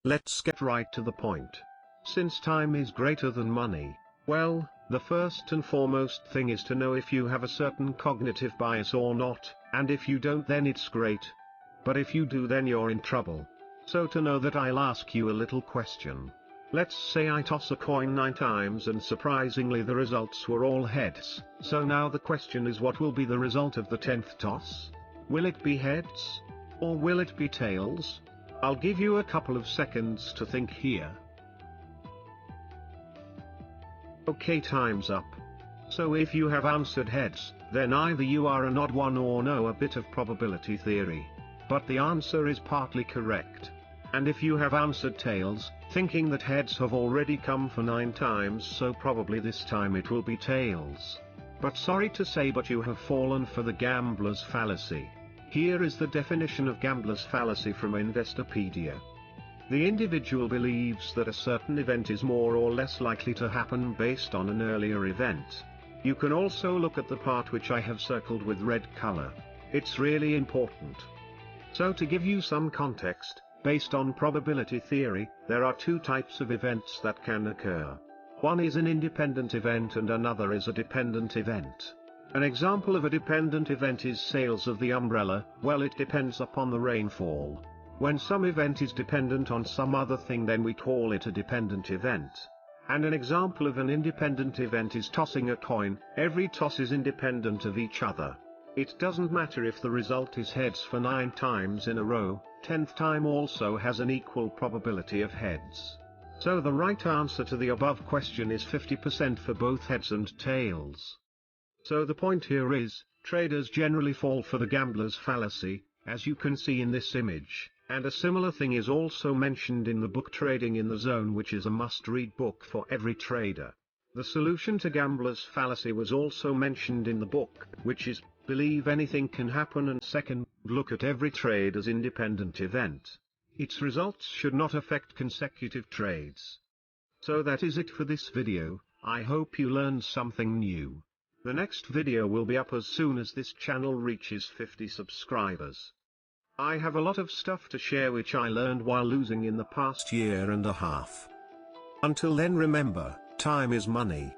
Let's get right to the point. Since time is greater than money, well, the first and foremost thing is to know if you have a certain cognitive bias or not, and if you don't then it's great. But if you do then you're in trouble. So to know that I'll ask you a little question. Let's say I toss a coin 9 times and surprisingly the results were all heads. So now the question is, what will be the result of the 10th toss? Will it be heads? Or will it be tails? I'll give you a couple of seconds to think here. Okay, time's up. So if you have answered heads, then either you are an odd one or know a bit of probability theory. But the answer is partly correct. And if you have answered tails, thinking that heads have already come for 9 times, so probably this time it will be tails. But sorry to say, but you have fallen for the gambler's fallacy. Here is the definition of gambler's fallacy from Investopedia. The individual believes that a certain event is more or less likely to happen based on an earlier event. You can also look at the part which I have circled with red color. It's really important. So to give you some context, based on probability theory, there are 2 types of events that can occur. One is an independent event and another is a dependent event. An example of a dependent event is sales of the umbrella. Well, it depends upon the rainfall. When some event is dependent on some other thing, then we call it a dependent event. And an example of an independent event is tossing a coin. Every toss is independent of each other. It doesn't matter if the result is heads for 9 times in a row, 10th time also has an equal probability of heads. So the right answer to the above question is 50% for both heads and tails. So the point here is, traders generally fall for the gambler's fallacy, as you can see in this image, and a similar thing is also mentioned in the book Trading in the Zone, which is a must-read book for every trader. The solution to gambler's fallacy was also mentioned in the book, which is, believe anything can happen, and second, look at every trade as independent event. Its results should not affect consecutive trades. So that is it for this video. I hope you learned something new. The next video will be up as soon as this channel reaches 50 subscribers. I have a lot of stuff to share which I learned while losing in the past year and a half. Until then, remember, time is money.